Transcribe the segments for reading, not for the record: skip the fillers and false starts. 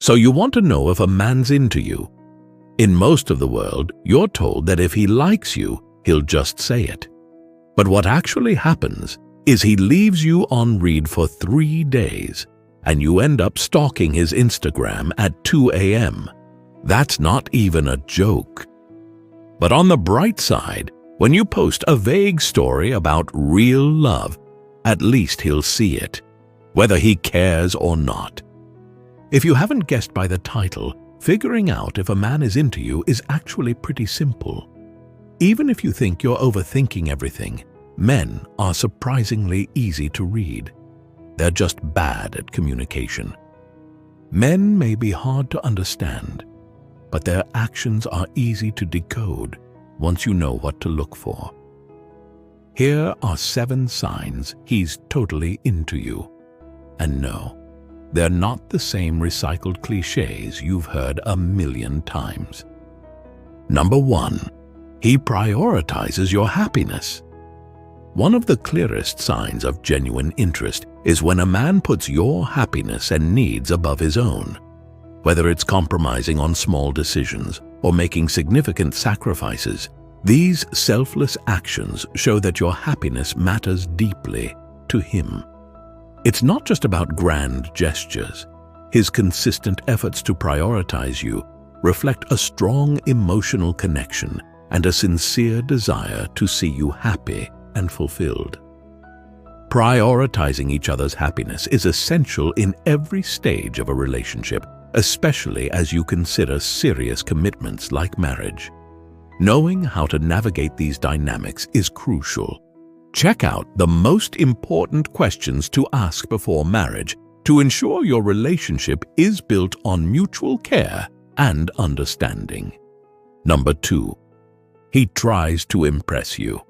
So you want to know if a man's into you. In most of the world, you're told that if he likes you, he'll just say it. But what actually happens is he leaves you on read for 3 days, and you end up stalking his Instagram at 2 a.m. That's not even a joke. But on the bright side, when you post a vague story about real love, at least he'll see it, whether he cares or not. If you haven't guessed by the title, figuring out if a man is into you is actually pretty simple. Even if you think you're overthinking everything, men are surprisingly easy to read. They're just bad at communication. Men may be hard to understand, but their actions are easy to decode once you know what to look for. Here are 7 signs he's totally into you. And no, they're not the same recycled cliches you've heard a million times. Number 1, he prioritizes your happiness. One of the clearest signs of genuine interest is when a man puts your happiness and needs above his own. Whether it's compromising on small decisions or making significant sacrifices, these selfless actions show that your happiness matters deeply to him. It's not just about grand gestures. His consistent efforts to prioritize you reflect a strong emotional connection and a sincere desire to see you happy and fulfilled. Prioritizing each other's happiness is essential in every stage of a relationship, especially as you consider serious commitments like marriage. Knowing how to navigate these dynamics is crucial. Check out the most important questions to ask before marriage to ensure your relationship is built on mutual care and understanding. Number 2, he tries to impress you.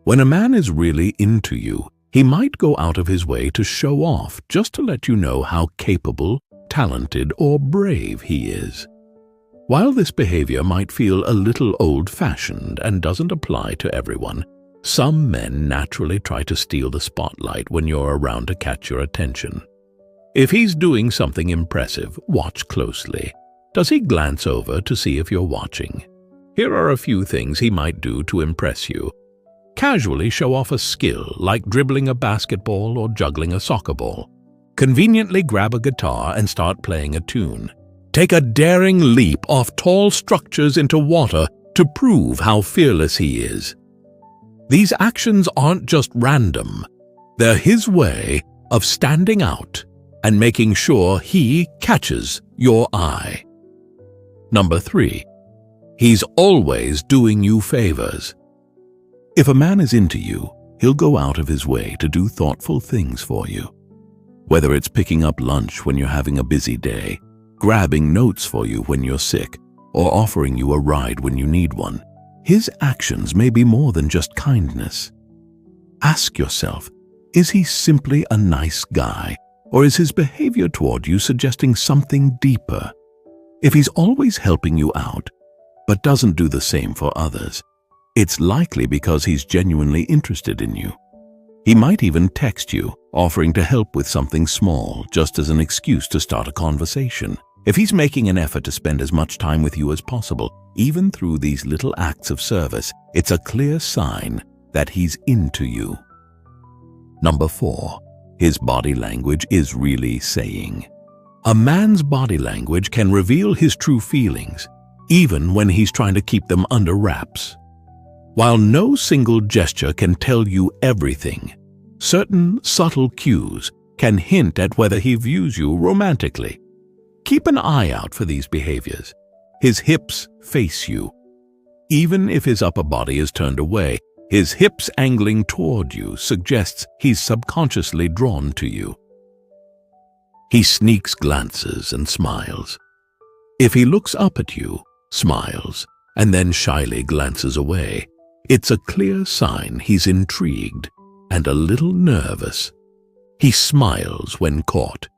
When a man is really into you, he might go out of his way to show off just to let you know how capable, talented, or brave he is. While this behavior might feel a little old-fashioned and doesn't apply to everyone, some men naturally try to steal the spotlight when you're around to catch your attention. If he's doing something impressive, watch closely. Does he glance over to see if you're watching? Here are a few things he might do to impress you. Casually show off a skill like dribbling a basketball or juggling a soccer ball. Conveniently grab a guitar and start playing a tune. Take a daring leap off tall structures into water to prove how fearless he is. These actions aren't just random. They're his way of standing out and making sure he catches your eye. Number 3, he's always doing you favors. If a man is into you, he'll go out of his way to do thoughtful things for you. Whether it's picking up lunch when you're having a busy day, grabbing notes for you when you're sick, or offering you a ride when you need one, his actions may be more than just kindness. Ask yourself, is he simply a nice guy, or is his behavior toward you suggesting something deeper? If he's always helping you out, but doesn't do the same for others, it's likely because he's genuinely interested in you. He might even text you, offering to help with something small, just as an excuse to start a conversation. If he's making an effort to spend as much time with you as possible, even through these little acts of service, it's a clear sign that he's into you. Number 4, his body language is really saying. A man's body language can reveal his true feelings, even when he's trying to keep them under wraps. While no single gesture can tell you everything, certain subtle cues can hint at whether he views you romantically. Keep an eye out for these behaviors. His hips face you. Even if his upper body is turned away, his hips angling toward you suggests he's subconsciously drawn to you. He sneaks glances and smiles. If he looks up at you, smiles, and then shyly glances away, it's a clear sign he's intrigued and a little nervous. He smiles when caught.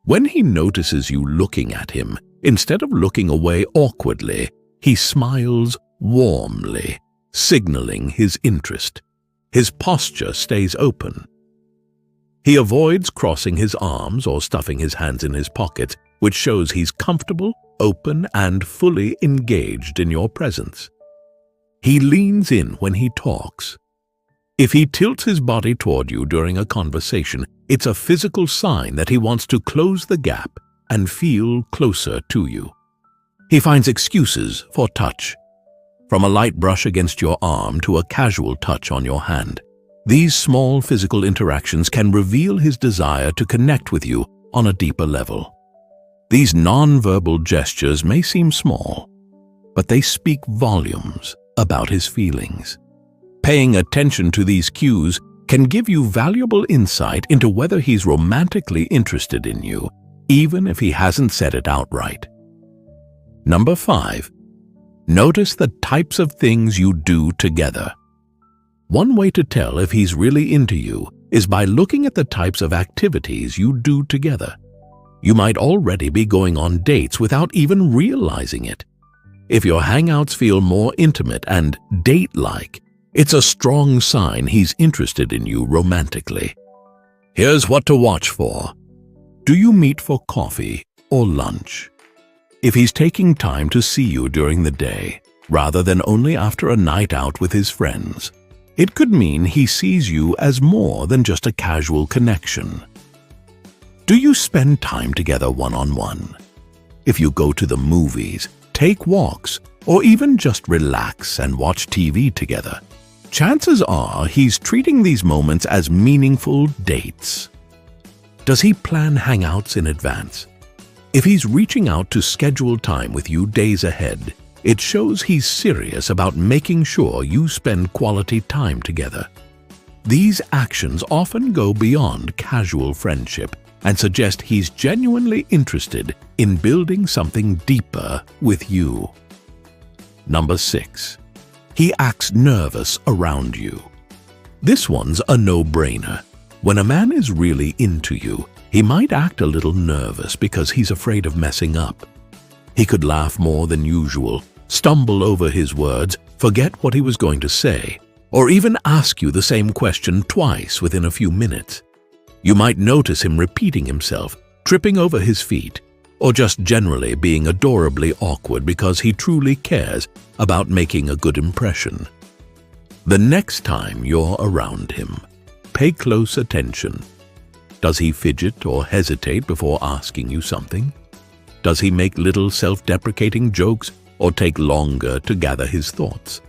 When he notices you looking at him, instead of looking away awkwardly, he smiles warmly, signaling his interest. His posture stays open. He avoids crossing his arms or stuffing his hands in his pockets, which shows he's comfortable, open, and fully engaged in your presence. He leans in when he talks. If he tilts his body toward you during a conversation, it's a physical sign that he wants to close the gap and feel closer to you. He finds excuses for touch. From a light brush against your arm to a casual touch on your hand, these small physical interactions can reveal his desire to connect with you on a deeper level. These non-verbal gestures may seem small, but they speak volumes about his feelings. Paying attention to these cues can give you valuable insight into whether he's romantically interested in you, even if he hasn't said it outright. Number 5. Notice the types of things you do together. One way to tell if he's really into you is by looking at the types of activities you do together. You might already be going on dates without even realizing it. If your hangouts feel more intimate and date-like, it's a strong sign he's interested in you romantically. Here's what to watch for. Do you meet for coffee or lunch? If he's taking time to see you during the day, rather than only after a night out with his friends, it could mean he sees you as more than just a casual connection. Do you spend time together one-on-one? If you go to the movies, take walks, or even just relax and watch TV together, chances are he's treating these moments as meaningful dates. Does he plan hangouts in advance? If he's reaching out to schedule time with you days ahead, it shows he's serious about making sure you spend quality time together. These actions often go beyond casual friendship and suggest he's genuinely interested in building something deeper with you. Number 6. He acts nervous around you. This one's a no-brainer. When a man is really into you, he might act a little nervous because he's afraid of messing up. He could laugh more than usual, stumble over his words, forget what he was going to say, or even ask you the same question twice within a few minutes. You might notice him repeating himself, tripping over his feet, or just generally being adorably awkward because he truly cares about making a good impression. The next time you're around him, pay close attention. Does he fidget or hesitate before asking you something? Does he make little self-deprecating jokes or take longer to gather his thoughts?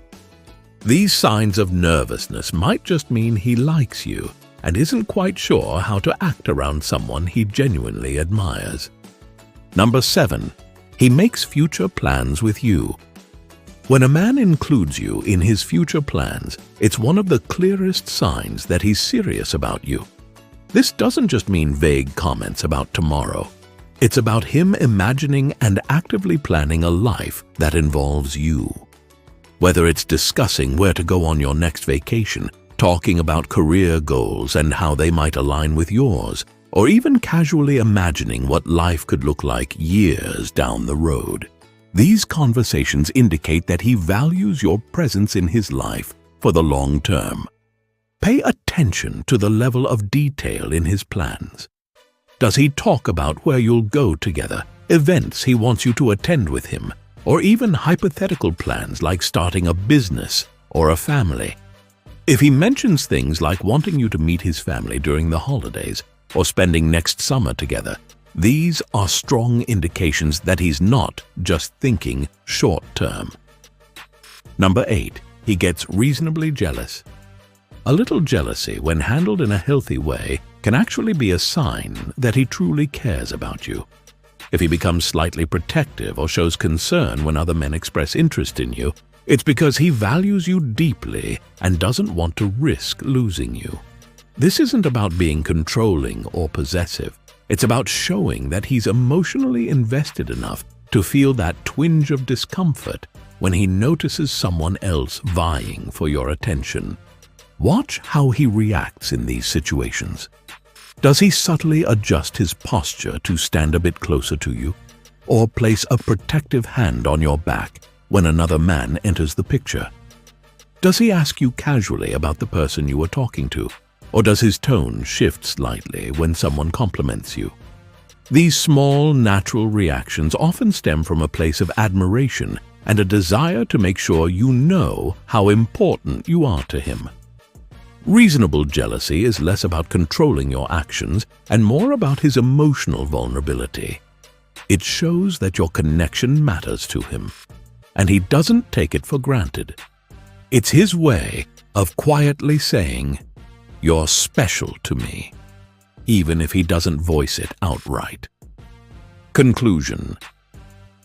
These signs of nervousness might just mean he likes you and isn't quite sure how to act around someone he genuinely admires. Number 7. He makes future plans with you. When a man includes you in his future plans, it's one of the clearest signs that he's serious about you. This doesn't just mean vague comments about tomorrow. It's about him imagining and actively planning a life that involves you. Whether it's discussing where to go on your next vacation, talking about career goals and how they might align with yours, or even casually imagining what life could look like years down the road. These conversations indicate that he values your presence in his life for the long term. Pay attention to the level of detail in his plans. Does he talk about where you'll go together, events he wants you to attend with him, or even hypothetical plans like starting a business or a family? If he mentions things like wanting you to meet his family during the holidays or spending next summer together, these are strong indications that he's not just thinking short-term. Number 8. He gets reasonably jealous. A little jealousy, when handled in a healthy way, can actually be a sign that he truly cares about you. If he becomes slightly protective or shows concern when other men express interest in you, it's because he values you deeply and doesn't want to risk losing you. This isn't about being controlling or possessive. It's about showing that he's emotionally invested enough to feel that twinge of discomfort when he notices someone else vying for your attention. Watch how he reacts in these situations. Does he subtly adjust his posture to stand a bit closer to you, or place a protective hand on your back when another man enters the picture? Does he ask you casually about the person you are talking to, or does his tone shift slightly when someone compliments you? These small, natural reactions often stem from a place of admiration and a desire to make sure you know how important you are to him. Reasonable jealousy is less about controlling your actions and more about his emotional vulnerability. It shows that your connection matters to him, and he doesn't take it for granted. It's his way of quietly saying, "You're special to me," even if he doesn't voice it outright. Conclusion.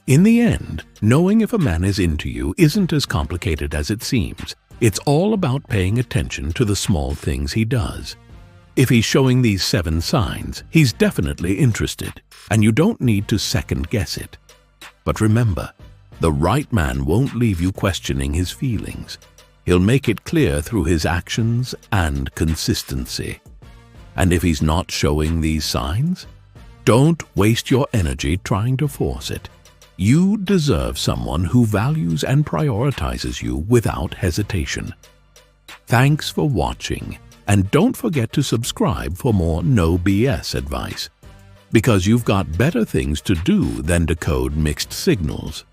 In the end, knowing if a man is into you isn't as complicated as it seems. It's all about paying attention to the small things he does. If he's showing these 7 signs, he's definitely interested, and you don't need to second-guess it. But remember, the right man won't leave you questioning his feelings. He'll make it clear through his actions and consistency. And if he's not showing these signs, don't waste your energy trying to force it. You deserve someone who values and prioritizes you without hesitation. Thanks for watching, and don't forget to subscribe for more no BS advice, because you've got better things to do than decode mixed signals.